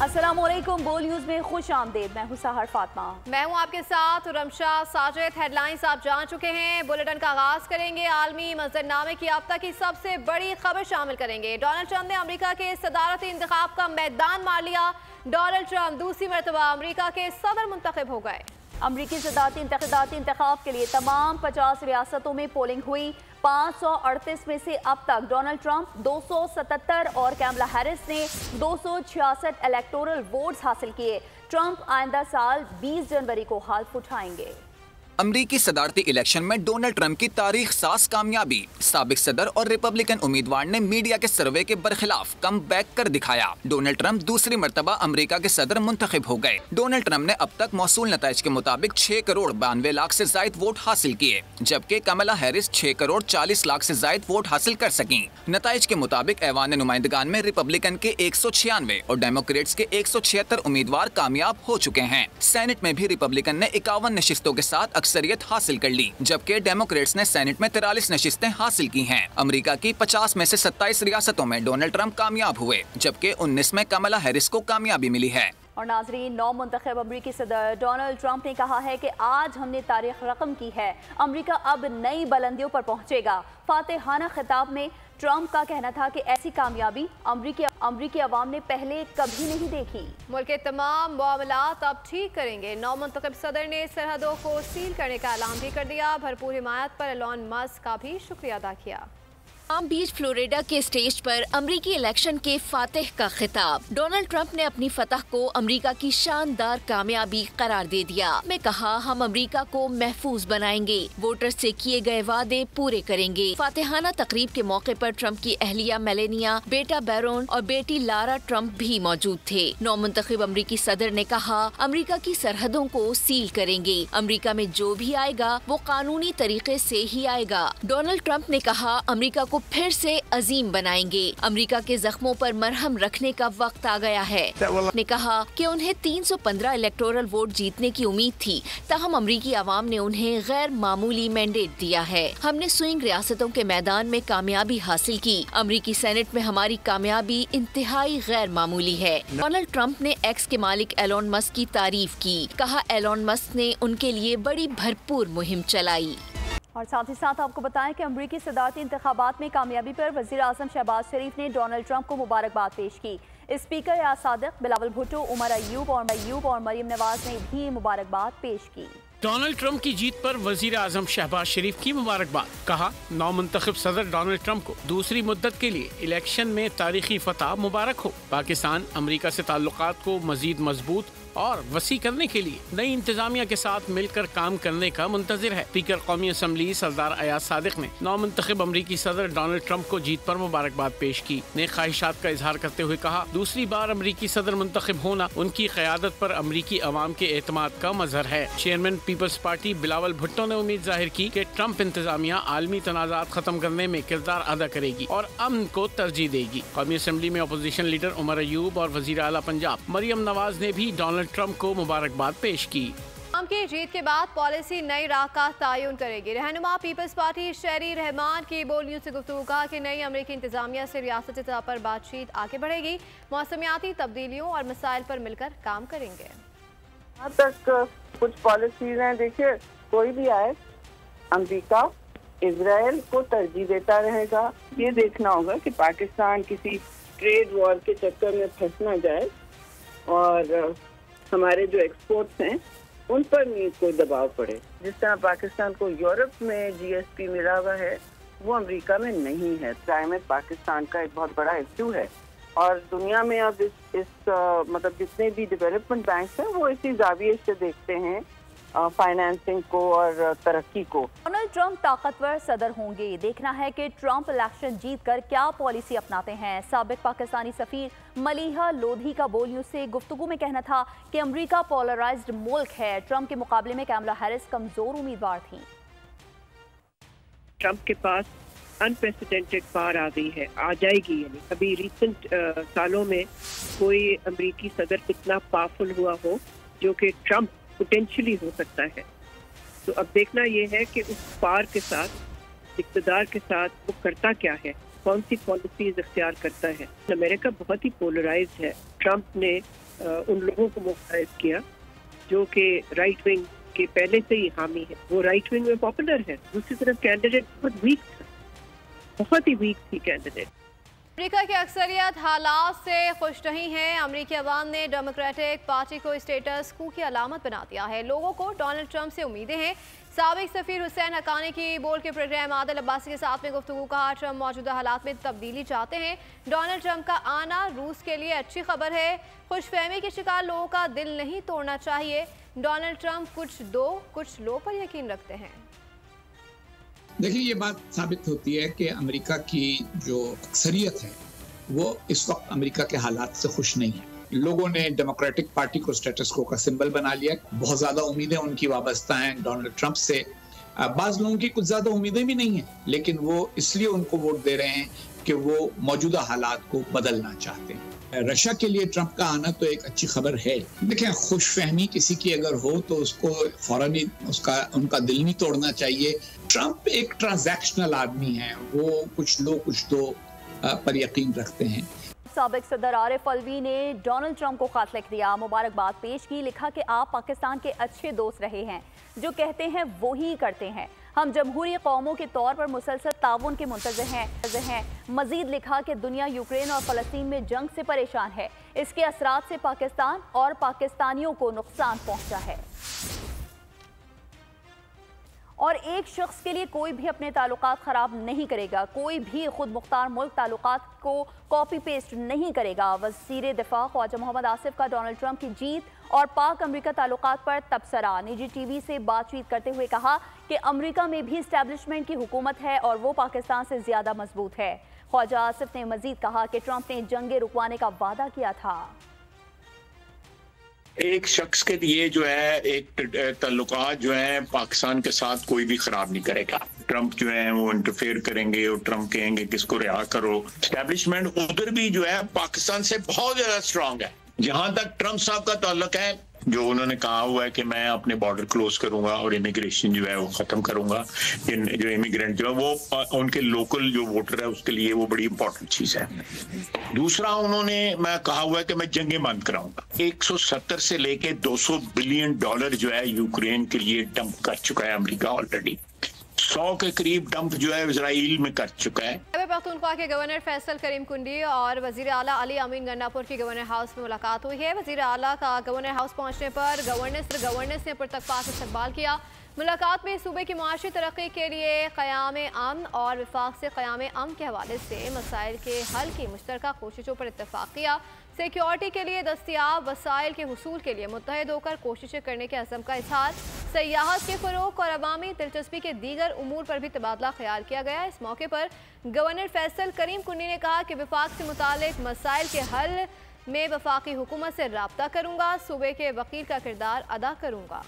अस्सलामुअलैकुम, बोल न्यूज में खुश आमदेद। मैं हूं सहर फातिमा। मैं हूं आपके साथ रमशा साजिद। हेडलाइंस आप जान चुके हैं। बुलेटिन का आगाज करेंगे आलमी मंजरनामे की अब तक की सबसे बड़ी खबर शामिल करेंगे। डोनाल्ड ट्रंप ने अमेरिका के सदारती इंतखाब का मैदान मार लिया। डोनाल्ड ट्रंप दूसरी मरतबा अमेरिका के सदर मुंतखब हो गए। अमरीकी सदारती इंतखाब के लिए तमाम 50 रियासतों में पोलिंग हुई। 538 में से अब तक डोनाल्ड ट्रंप 277 और कैमला हैरिस ने 266 इलेक्टोरल वोट्स हासिल किए। ट्रंप आइंदा साल 20 जनवरी को हल्फ उठाएंगे। अमरीकी सदारती इलेक्शन में डोनाल्ड ट्रंप की तारीख साज कामयाबी। साबिक सदर और रिपब्लिकन उम्मीदवार ने मीडिया के सर्वे के बरखिलाफ कम बैक कर दिखाया। डोनाल्ड ट्रंप दूसरी मरतबा अमरीका के सदर मुंतखब हो गए। डोनाल्ड ट्रंप ने अब तक मौसूल नताइज के मुताबिक 6 करोड़ 92 लाख से जायद वोट हासिल किए, जबकि कमला हैरिस 6 करोड़ 40 लाख से जायद वोट हासिल कर सकी। नताइज के मुताबिक ऐवान नुमाइंदगान में रिपब्लिकन के 196 और डेमोक्रेट्स के 176 उम्मीदवार कामयाब हो चुके हैं। सेनेट में भी रिपब्लिकन ने 51 नशिस्तों के साथ अक्सरियत हासिल कर ली, जबकि डेमोक्रेट्स ने सेनेट में 43 नशिस्तें हासिल की हैं। अमेरिका की 50 में से 27 रियासतों में डोनाल्ड ट्रंप कामयाब हुए, जबकि 19 में कमला हैरिस को कामयाबी मिली है। और नाजरीन, नौ मुंतखब अमरीकी सदर डोनाल्ड ट्रंप ने कहा है कि आज हमने तारीख रकम की है। अमरीका अब नई बुलंदियों पर पहुंचेगा। फातेहाना खिताब में ट्रंप का कहना था कि ऐसी कामयाबी अमरीकी अवाम ने पहले कभी नहीं देखी। मुल्क के तमाम मामलात अब ठीक करेंगे। नौ मुंतखब सदर ने सरहदों को सील करने का ऐलान भी कर दिया। भरपूर हिमायत पर एलन मस्क का भी शुक्रिया अदा किया। पाम बीच फ्लोरिडा के स्टेज पर अमरीकी इलेक्शन के फातिह का खिताब। डोनाल्ड ट्रंप ने अपनी फतह को अमरीका की शानदार कामयाबी करार दे दिया। मैं कहा, हम अमरीका को महफूज बनाएंगे, वोटर से किए गए वादे पूरे करेंगे। फातिहाना तकरीब के मौके पर ट्रंप की अहलिया मेलेनिया, बेटा बैरोन और बेटी लारा ट्रंप भी मौजूद थे। नौ मुंतखब अमरीकी सदर ने कहा, अमरीका की सरहदों को सील करेंगे। अमरीका में जो भी आएगा वो कानूनी तरीके से ही आएगा। डोनाल्ड ट्रंप ने कहा, अमरीका को फिर से अजीम बनाएंगे। अमेरिका के जख्मों पर मरहम रखने का वक्त आ गया है। ने कहा कि उन्हें 315 इलेक्टोरल वोट जीतने की उम्मीद थी, ताहम अमरीकी आवाम ने उन्हें गैर मामूली मैंडेट दिया है। हमने स्विंग रियासतों के मैदान में कामयाबी हासिल की। अमरीकी सेनेट में हमारी कामयाबी इंतहाई गैर मामूली है। डोनाल्ड ट्रंप ने एक्स के मालिक एलन मस्क की तारीफ की। कहा, एलन मस्क ने उनके लिए बड़ी भरपूर मुहिम चलाई। और साथ ही साथ आपको बताएं कि अमरीकी सदारती इंतखाबात में कामयाबी पर वज़ीर आज़म शहबाज शरीफ ने डोनाल्ड ट्रंप को मुबारकबाद पेश की। स्पीकर या सादिक, बिलावल भुट्टो, उमर अयूब और मरियम नवाज ने भी मुबारकबाद पेश की। डोनाल्ड ट्रंप की जीत पर वजीर आजम शहबाज शरीफ की मुबारकबाद। कहा, नौ मुंतखब सदर डोनाल्ड ट्रंप को दूसरी मुद्दत के लिए इलेक्शन में तारीखी फतह मुबारक हो। पाकिस्तान अमेरिका से ताल्लुकात को मजीद मजबूत और वसी करने के लिए नई इंतजामिया के साथ मिलकर काम करने का मुंतजिर है। स्पीकर कौमी असम्बली सरदार अयाज सादिक ने नौ मुंतखब अमरीकी सदर डोनाल्ड ट्रंप को जीत पर मुबारकबाद पेश की। नेक ख्वाहिशात का इजहार करते हुए कहा, दूसरी बार अमरीकी सदर मुंतखब होना उनकी क़यादत पर अमरीकी अवाम के एतमाद का मजहर है। चेयरमैन पीपल्स पार्टी बिलावल भुट्टो ने उम्मीद जाहिर की कि ट्रंप इंतजामिया आलमी तनाज़ात खत्म करने में किरदार अदा करेगी और अमन को तरजीह देगी। कौमी असम्बली में अपोजिशन लीडर उमर अयूब और वजीर आला पंजाब मरियम नवाज ने भी डोनाल्ड ट्रंप को मुबारकबाद पेश की। ट्रंप की जीत के बाद पॉलिसी नई राह का तयन करेगी। रहनुमा पीपल्स पार्टी शहरी रहमान की बोल न्यूज से गुफ्तगू कहा कि नई अमरीकी इंतजामिया से रियासती सतह पर बातचीत आगे बढ़ेगी। मौसमियाती तब्दीलियों और मसाइल पर मिलकर काम करेंगे। यहाँ तक कुछ पॉलिसीज हैं। देखिए, कोई भी आए, अमेरिका इजराइल को तरजीह देता रहेगा। ये देखना होगा कि पाकिस्तान किसी ट्रेड वॉर के चक्कर में फंस ना जाए और हमारे जो एक्सपोर्ट्स हैं उन पर नहीं कोई दबाव पड़े। जिस तरह पाकिस्तान को यूरोप में जीएसपी मिला हुआ है, वो अमेरिका में नहीं है। क्लाइमेट पाकिस्तान का एक बहुत बड़ा इश्यू है और दुनिया में अब इस मतलब जितने भी डेवलपमेंट बैंक्स हैं वो इसी जाविये से देखते हैं फाइनेंसिंग को और तरक्की को। डोनाल्ड ट्रंप ताकतवर सदर होंगे। देखना है कि ट्रंप इलेक्शन जीतकर क्या पॉलिसी अपनाते हैं। साबिक पाकिस्तानी सफीर मलीहा लोधी का बोल न्यूज से गुफ्तगू में कहना था कि अमेरिका पोलराइज्ड मुल्क है। ट्रंप के मुकाबले में कैमला हैरिस कमजोर उम्मीदवार थी। ट्रंप के पास अनप्रेसिडेंटेड पावर आ गई है, आ जाएगी। यानी अभी रिसेंट सालों में कोई अमेरिकी सदर इतना पावरफुल हुआ हो जो कि ट्रंप पोटेंशियली हो सकता है। तो अब देखना ये है कि उस पावर के साथ, इक़्तिदार के साथ वो करता क्या है। कौन सी पॉलिसीज इख्तियार करता है। अमेरिका बहुत ही पोलराइज्ड है। ट्रंप ने उन लोगों को मोबिलाइज किया जो कि राइट विंग के पहले से ही हामी है, वो राइट विंग में पॉपुलर है। दूसरी तरफ कैंडिडेट बहुत वीक था, बहुत ही वीक थी कैंडिडेट। अमेरिका की अक्सरियत हालात से खुश नहीं है। अमेरिकी अवाम ने डेमोक्रेटिक पार्टी को स्टेटस क्यू की अलामत बना दिया है। लोगों को डोनाल्ड ट्रंप से उम्मीदें हैं। साबिक सफीर हुसैन हक्कानी की बोर्ड के प्रोग्राम आदिल अब्बासी के साथ में गुफ्तगू कहा, ट्रंप मौजूदा हालात में तब्दीली चाहते हैं। डोनाल्ड ट्रंप का आना रूस के लिए अच्छी खबर है। खुशफहमी के शिकार लोगों का दिल नहीं तोड़ना चाहिए। डोनाल्ड ट्रंप कुछ दो कुछ लो पर यकीन रखते हैं। देखिए, ये बात साबित होती है कि अमेरिका की जो अक्सरियत है वो इस वक्त अमेरिका के हालात से खुश नहीं है। लोगों ने डेमोक्रेटिक पार्टी को स्टेटस को का सिंबल बना लिया। बहुत ज्यादा उम्मीदें उनकी वाबस्ता हैं डोनाल्ड ट्रंप से। बाज लोगों की कुछ ज्यादा उम्मीदें भी नहीं है, लेकिन वो इसलिए उनको वोट दे रहे हैं कि वो मौजूदा हालात को बदलना चाहते हैं। रशिया के लिए ट्रंप का आना तो एक अच्छी खबर है। देखिए, खुशफहमी किसी की अगर हो तो उसको फौरन ही उनका दिल नहीं तोड़ना चाहिए। ट्रंप एक ट्रांजैक्शनल आदमी है, वो कुछ लो कुछ दो पर यकीन रखते हैं। साबिक सदर आरिफ अलवी ने डोनाल्ड ट्रंप को खत लिख दिया, मुबारकबाद पेश की। लिखा कि आप पाकिस्तान के अच्छे दोस्त रहे हैं, जो कहते हैं वो ही करते हैं। हम जमहूरी कौमों के तौर पर मुसलसल ताउन के मुंतज़िर हैं। मजीद लिखा कि दुनिया यूक्रेन और फ़लस्तीन में जंग से परेशान है। इसके असरात से पाकिस्तान और पाकिस्तानियों को नुकसान पहुंचा है और एक शख्स के लिए कोई भी अपने ताल्लुकात ख़राब नहीं करेगा। कोई भी खुद मुख्तार मुल्क ताल्लुकात को कॉपी पेस्ट नहीं करेगा। वज़ीर दिफा ख्वाजा मोहम्मद आसिफ का डोनाल्ड ट्रंप की जीत और पाक अमरीका ताल्लुकात पर तबसरा। निजी टीवी से बातचीत करते हुए कहा कि अमरीका में भी इस्टेब्लिशमेंट की हुकूमत है और वो पाकिस्तान से ज़्यादा मजबूत है। ख्वाजा आसिफ ने मजीद कहा कि ट्रंप ने जंगे रुकवाने का वादा किया था। एक शख्स के लिए जो है एक ताल्लुकात जो है पाकिस्तान के साथ कोई भी खराब नहीं करेगा। ट्रंप जो है वो इंटरफेयर करेंगे और ट्रंप कहेंगे किसको रिहा करो। एस्टेब्लिशमेंट उधर भी जो है पाकिस्तान से बहुत ज्यादा स्ट्रांग है। जहां तक ट्रंप साहब का ताल्लुक है, जो उन्होंने कहा हुआ है कि मैं अपने बॉर्डर क्लोज करूंगा और इमिग्रेशन जो है वो खत्म करूंगा, जो इमिग्रेंट जो है वो उनके लोकल जो वोटर है उसके लिए वो बड़ी इंपॉर्टेंट चीज है। दूसरा, उन्होंने मैं कहा हुआ है कि मैं जंगें बंद कराऊंगा। 170 से लेके 200 बिलियन डॉलर जो है यूक्रेन के लिए डंप कर चुका है अमेरिका ऑलरेडी। 100 के करीब डंप जो है इजराइल में कर चुका है। पख्तूनख्वा के गवर्नर फैसल करीम कुंडी और वजीर आला अली अमीन गन्नापुर की गवर्नर हाउस में मुलाकात हुई है। वजीर आला का गवर्नर हाउस पहुंचने पर गवर्नेंस ने पुरतकपाक इस्तकबाल किया। मुलाकात में सूबे की माशी तरक्की के लिए क़याम अमन और विफाक से क़याम अमन के हवाले से मसाइल के हल की मुश्तरका कोशिशों पर इत्तफाक किया। सिक्योरिटी के लिए दस्तियाब वसाइल के हुसूल के लिए मुत्तहिद होकर कोशिशें करने के अज़म का इजहार। सयाहत के फ़रोग़ और अवामी दिलचस्पी के दीगर उमूर पर भी तबादला ख्याल किया गया। इस मौके पर गवर्नर फैसल करीम कुंडी ने कहा कि विफाक से मुतालिक मसाइल के हल में वफाकी हुकूमत से राब्ता करूँगा, सूबे के वकील का किरदार अदा करूँगा।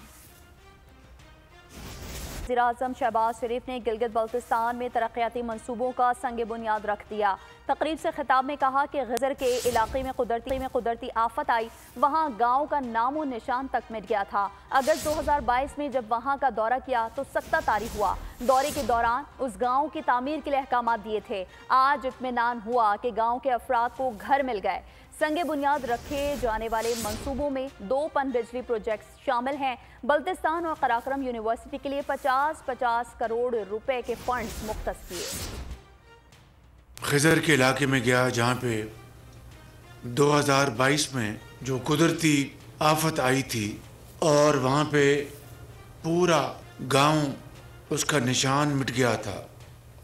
वज़ीर-ए-आज़म शहबाज शरीफ ने गिलगित बल्तिस्तान में तरक्याती मंसूबों का संग बुनियाद रख दिया। तकरीब से खिताब में कहा कि गजर के इलाके में कुदरती आफत आई, वहाँ गाँव का नामो निशान तक मिट गया था। अगस्त 2022 में जब वहाँ का दौरा किया तो सख्ता तारी हुआ। दौरे के दौरान उस गाँव की तामीर के लिए अहकाम दिए थे। आज इत्मीनान हुआ कि गाँव के अफराद को घर मिल गए। संगे बुनियाद रखे जाने वाले मंसूबों में 2 पनबिजली प्रोजेक्ट्स शामिल हैं। बल्तिस्तान और कराक्रम यूनिवर्सिटी के लिए 50-50 करोड़ रुपए के फंड्स मुख्तस किए। खिजर के इलाके में गया जहाँ पे 2022 में जो कुदरती आफत आई थी और वहाँ पे पूरा गांव उसका निशान मिट गया था।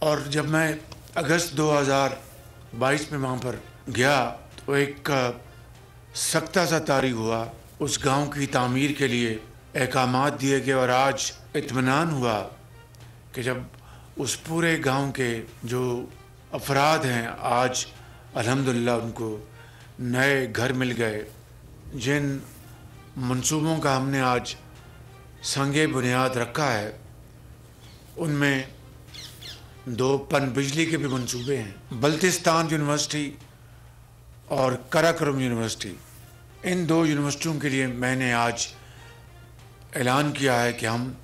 और जब मैं अगस्त 2022 में वहाँ पर गया तो एक सख्ता सा तारी हुआ। उस गांव की तामीर के लिए अहकामात दिए गए और आज इत्मीनान हुआ कि जब उस पूरे गांव के जो अफराद हैं आज अल्हम्दुलिल्लाह उनको नए घर मिल गए। जिन मंसूबों का हमने आज संगे बुनियाद रखा है उनमें 2 पनबिजली के भी मंसूबे हैं। बल्तिस्तान यूनिवर्सिटी और कराक्रम यूनिवर्सिटी, इन 2 यूनिवर्सिटियों के लिए मैंने आज ऐलान किया है कि हम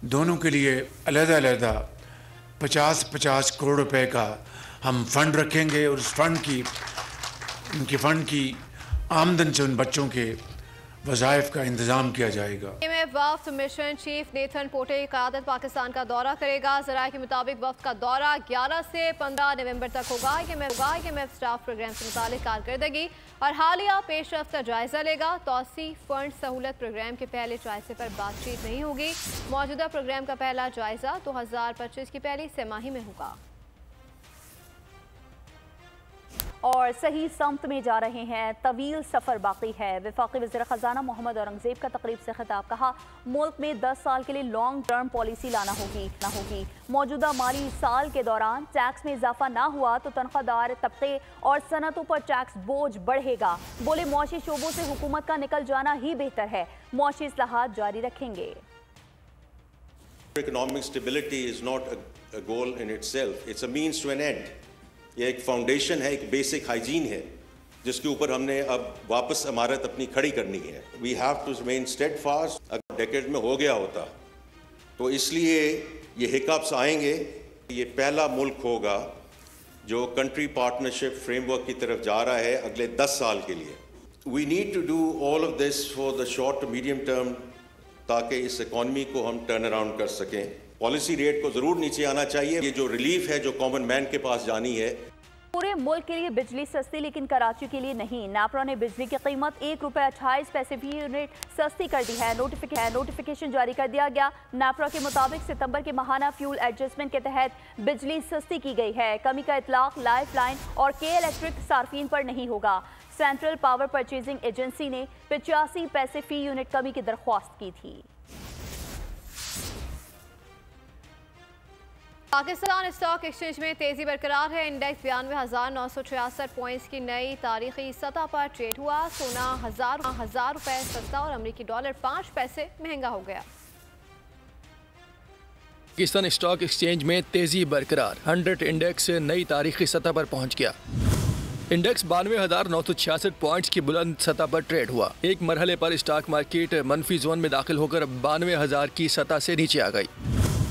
दोनों के लिए अलग-अलग 50-50 करोड़ रुपए का हम फंड रखेंगे और उस फंड की आमदन से उन बच्चों के वज़ाइफ का इंतज़ाम किया जाएगा। वफ्द मिशन चीफ नेथन पोटे की क़यादत पाकिस्तान का दौरा करेगा। ज़राए के मुताबिक वफ्द का दौरा 11 से 15 नवंबर तक होगा। IMF स्टाफ प्रोग्राम से मुतालिक कारकर्दगी और हालिया पेशरफ्त का जायजा लेगा। तौसी फंड सहूलत प्रोग्राम के पहले जायजे पर बातचीत नहीं होगी। मौजूदा प्रोग्राम का पहला जायजा 2025 की पहली तिमाही में होगा। और सही समत में जा रहे हैं, तवील सफ़र बाकी है। वफाकी वज़ीर ख़जाना मोहम्मद औरंगज़ेब का तकरीब से खिताब। कहा, मुल्क में 10 साल के लिए लॉन्ग टर्म पॉलिसी लाना होगी। मौजूदा माली साल के दौरान टैक्स में इजाफा ना हुआ तो तनख्वाहदार तबके और सनतों पर टैक्स बोझ बढ़ेगा। बोले, मौशी शोबों से हुकूमत का निकल जाना ही बेहतर है। मौशी इस्लाहात जारी रखेंगे। Economic stability is not a goal in itself. It's a means to an end. यह एक फाउंडेशन है, एक बेसिक हाइजीन है जिसके ऊपर हमने अब वापस इमारत अपनी खड़ी करनी है। We have to remain steadfast. अगर डेकेड में हो गया होता तो इसलिए ये हिकअप्स आएंगे। ये पहला मुल्क होगा जो कंट्री पार्टनरशिप फ्रेमवर्क की तरफ जा रहा है अगले 10 साल के लिए। We need to do all of this for the short to medium term ताकि इस इकॉनमी को हम टर्न अराउंड कर सकें। पॉलिसी रेट को जरूर नीचे आना चाहिए। ये जो रिलीफ है जो कॉमन मैन के पास जानी है। पूरे मुल्क के लिए बिजली सस्ती, लेकिन कराची के लिए नहीं। नापरा ने बिजली की कीमत ₹1.28 फी यूनिट सस्ती कर दी है। नोटिफिकेशन जारी कर दिया गया। नापरा के मुताबिक सितंबर के माहाना फ्यूल एडजस्टमेंट के तहत बिजली सस्ती की गई है। कमी का इतलाक लाइफ लाइन और के इलेक्ट्रिक सार्फिन पर नहीं होगा। सेंट्रल पावर परचेजिंग एजेंसी ने 85 पैसे फी यूनिट कमी की दरख्वास्त की थी। पाकिस्तान स्टॉक एक्सचेंज में तेजी बरकरार है। इंडेक्स 92,966 पॉइंट्स की नई तारीखी सतह पर ट्रेड हुआ। सोना 1000 रुपए सस्ता और अमेरिकी डॉलर 5 पैसे महंगा हो गया। पाकिस्तान स्टॉक एक्सचेंज में तेजी बरकरार। 100 इंडेक्स नई तारीखी सतह पर पहुंच गया। इंडेक्स 92,966 पॉइंट्स की बुलंद सतह पर ट्रेड हुआ। एक मरहले पर स्टॉक मार्केट मनफी जोन में दाखिल होकर 92,000 की सतह से नीचे आ गई।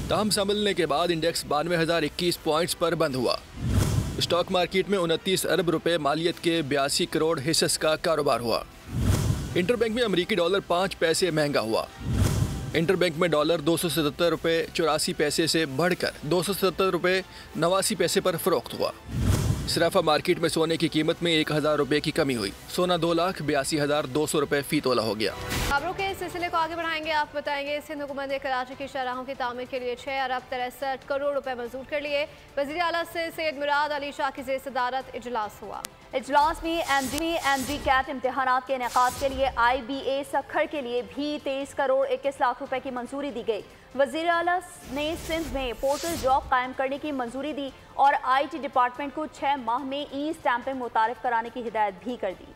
ताहम संभलने के बाद इंडेक्स 92,021 पॉइंट्स पर बंद हुआ। स्टॉक मार्केट में 29 अरब रुपए मालियत के 82 करोड़ हिस्सेस का कारोबार हुआ। इंटरबैंक में अमेरिकी डॉलर 5 पैसे महंगा हुआ। इंटरबैंक में डॉलर 277 रुपए 84 पैसे से बढ़कर 277 रुपए 89 पैसे पर फरोख्त हुआ। सराफा मार्केट में सोने की कीमत में 1,000 रुपए की कमी हुई। सोना 2,82,200 रुपए फी तोला हो गया। खबरों के सिलसिले को आगे बढ़ाएंगे। आप बताएंगे, सिंध हुकूमत ने कराची की शाहराहों की तामीर के लिए 6 अरब 63 करोड़ रुपए मंजूर कर लिए। वज़ीर आला से सैयद मुराद अली शाह की सदारत इजलास हुआ। इजलास में एमडी कैट इम्तिहानात के इनेकाद के लिए IBA सखर के लिए भी 23 करोड़ 21 लाख रुपए की मंजूरी दी गई। वज़ीर आला ने सिंध में पोर्टल जॉब कायम करने की मंजूरी दी और IT डिपार्टमेंट को 6 माह में स्टैंपिंग मुतारिफ कराने की हिदायत भी कर दी।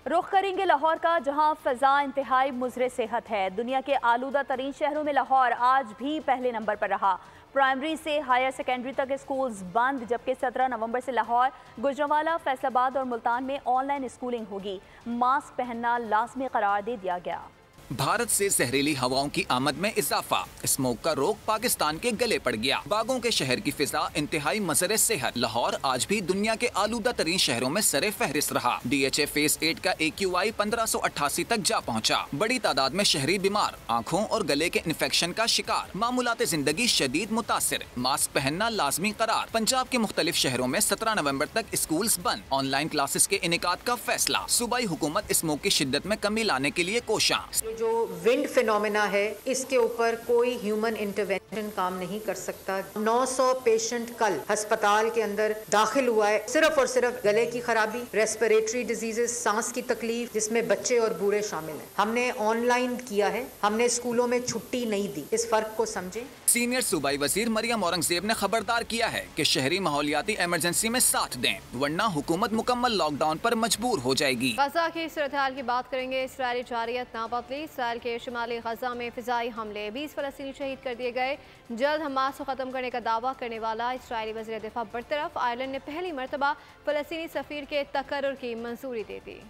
रुख करेंगे लाहौर का, जहां फ़ज़ा इंतहाई मुज़र सेहत है। दुनिया के आलूदा तरीन शहरों में लाहौर आज भी पहले नंबर पर रहा। प्राइमरी से हायर सेकेंडरी तक स्कूल्स बंद, जबकि 17 नवंबर से लाहौर, गुजरांवाला, फैसलाबाद और मुल्तान में ऑनलाइन स्कूलिंग होगी। मास्क पहनना लाजमी करार दे दिया गया। भारत से जहरीली हवाओं की आमद में इजाफा। स्मोक का रोग पाकिस्तान के गले पड़ गया। बागों के शहर की फिजा इंतहाई मसरे सेहत। लाहौर आज भी दुनिया के आलूदा तरीन शहरों में सरे फहरिस्त रहा। DHA फेज 8 का AQI 1588 तक जा पहुंचा। बड़ी तादाद में शहरी बीमार, आँखों और गले के इन्फेक्शन का शिकार। मामूलात जिंदगी शदीद मुतासिर। मास्क पहनना लाजमी करार। पंजाब के मुख्तलिफ शहरों में 17 नवंबर तक स्कूल्स बंद। ऑनलाइन क्लासेस के इनेकाद का फैसला। सूबाई हुकूमत स्मोक की शिद्दत में कमी लाने के लिए कोशां। जो विंड फिनोमेना है, इसके ऊपर कोई ह्यूमन इंटरवेंशन काम नहीं कर सकता। 900 पेशेंट कल अस्पताल के अंदर दाखिल हुआ है। सिर्फ और सिर्फ गले की खराबी, रेस्पिरेटरी डिजीजेस, सांस की तकलीफ, जिसमें बच्चे और बूढ़े शामिल हैं। हमने ऑनलाइन किया है, हमने स्कूलों में छुट्टी नहीं दी। इस फर्क को समझें। सीनियर सूबाई वजीर मरियम औरंगजेब ने खबरदार किया है कि शहरी माहौलियाती इमरजेंसी में साथ दें, वरना हुकूमत मुकम्मल लॉकडाउन पर मजबूर हो जाएगी। गजा की सूरत हाल की बात करेंगे। इसराइली जारियत ना बदली। इसराइल के शुमाली गजा में फिजाई हमले, 20 फलस्तीनी शहीद कर दिए गए। जल्द हमास को खत्म करने का दावा करने वाला इसराइली वज़ीर दिफा बरतरफ। आयरलैंड ने पहली मरतबा फलस्तीनी सफीर के तकर्रुर की मंजूरी दे दी।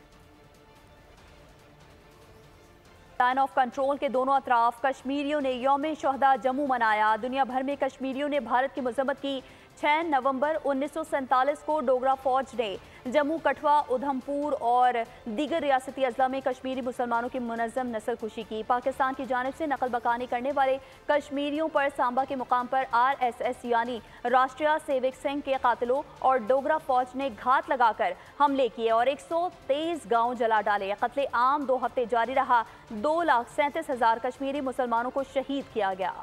लाइन ऑफ कंट्रोल के दोनों अतराफ कश्मीरियों ने यौम शहदा जम्मू मनाया। दुनिया भर में कश्मीरियों ने भारत की मजम्मत की। 6 नवंबर 1947 को डोगरा फौज ने जम्मू, कठुआ, उधमपुर और दीगर रियासती अजला में कश्मीरी मुसलमानों की मुनज़्ज़म नस्लकुशी की। पाकिस्तान की जानिब से नकल बकानी करने वाले कश्मीरियों पर सांबा के मुकाम पर RSS यानी राष्ट्रीय सेवक संघ के कातिलों और डोगरा फौज ने घात लगाकर हमले किए और 123 गाँव जला डाले। कत्ले आम 2 हफ्ते जारी रहा। 2,37,000 कश्मीरी मुसलमानों को शहीद किया गया।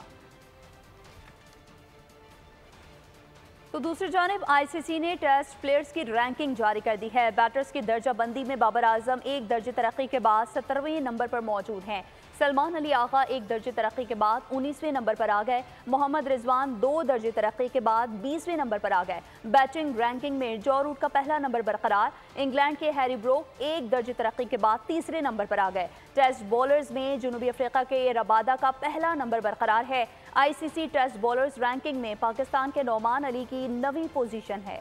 तो दूसरी जानिब ICC ने टेस्ट प्लेयर्स की रैंकिंग जारी कर दी है। बैटर्स की दर्जा बंदी में बाबर आजम 1 दर्जे तरक्की के बाद 17वें नंबर पर मौजूद हैं। सलमान अली आगा 1 दर्जे तरक्की के बाद 19वें नंबर पर आ गए। मोहम्मद रिजवान 2 दर्जे तरक्की के बाद 20वें नंबर पर आ गए। बैटिंग रैंकिंग में जो रूट का पहला नंबर बरकरार। इंग्लैंड के हैरी ब्रोक 1 दर्जे तरक्की के बाद 3रे नंबर पर आ गए। टेस्ट बॉलर्स में जनूबी अफ्रीका के रबादा का पहला नंबर बरकरार है। ICC टेस्ट बॉलर्स रैंकिंग में पाकिस्तान के नौमान अली की 9वीं पोजीशन है।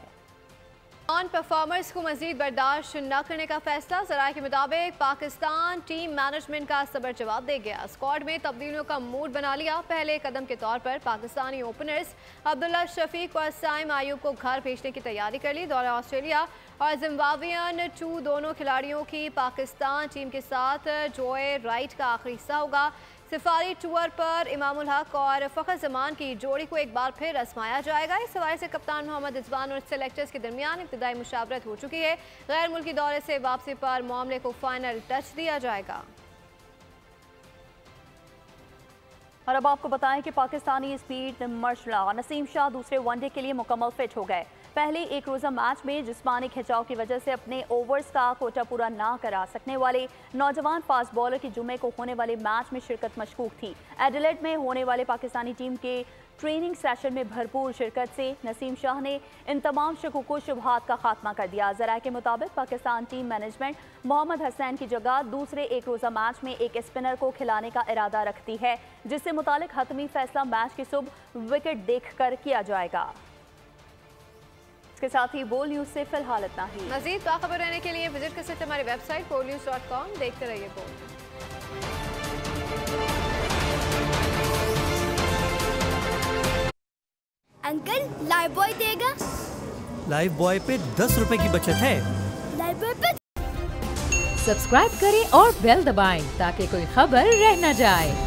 ऑन परफॉर्मर्स को मजीद बर्दाश्त न करने का फैसला। ज़राए के मुताबिक पाकिस्तान टीम मैनेजमेंट का सबर जवाब दे गया। स्क्वाड में तब्दीलियों का मूड बना लिया। पहले कदम के तौर पर पाकिस्तानी ओपनर्स अब्दुल्ला शफीक और साइम आयूब को घर भेजने की तैयारी कर ली। दौरे ऑस्ट्रेलिया और जिम्बाब्वियन 2 दोनों खिलाड़ियों की पाकिस्तान टीम के साथ जोए राइट का आखिरी हिस्सा होगा। सिफारी टूर पर इमामुल हक और फ़खर जमान की जोड़ी को एक बार फिर आजमाया जाएगा। इस हवाले से कप्तान मोहम्मद रिजवान और सेलेक्टर्स के दरमियान इब्तिदाई मुशावरत हो चुकी है। गैर मुल्की दौरे से वापसी पर मामले को फाइनल टच दिया जाएगा। और अब आपको बताएं कि पाकिस्तानी स्पीड मार्शल नसीम शाह दूसरे वनडे के लिए मुकम्मल फिट हो गए। पहले एक रोज़ा मैच में जिस्मानी खिंचाव की वजह से अपने ओवर्स का कोटा पूरा ना करा सकने वाले नौजवान फास्ट बॉलर की जुम्मे को होने वाले मैच में शिरकत मशकूक थी। एडिलेड में होने वाले पाकिस्तानी टीम के ट्रेनिंग सेशन में भरपूर शिरकत से नसीम शाह ने इन तमाम शकूक व शुबहात का खात्मा कर दिया। ज़राए के मुताबिक पाकिस्तान टीम मैनेजमेंट मोहम्मद हसनैन की जगह दूसरे एक रोज़ा मैच में एक स्पिनर को खिलाने का इरादा रखती है, जिससे मुतालिक हतमी फैसला मैच की सुबह विकेट देखकर किया जाएगा। इसके साथ ही बोल न्यूज़ से फिलहाल इतना ही। मज़ीद बाखबर रहने के लिए विजिट कर सकते हमारी वेबसाइट bolnews.com। देखते रहिए बोल। अंकल लाइफ बॉय देगा? लाइफ बॉय पे 10 रुपए की बचत है। लाइफ बॉय पे सब्सक्राइब करें और बेल दबाएं ताकि कोई खबर रह न जाए।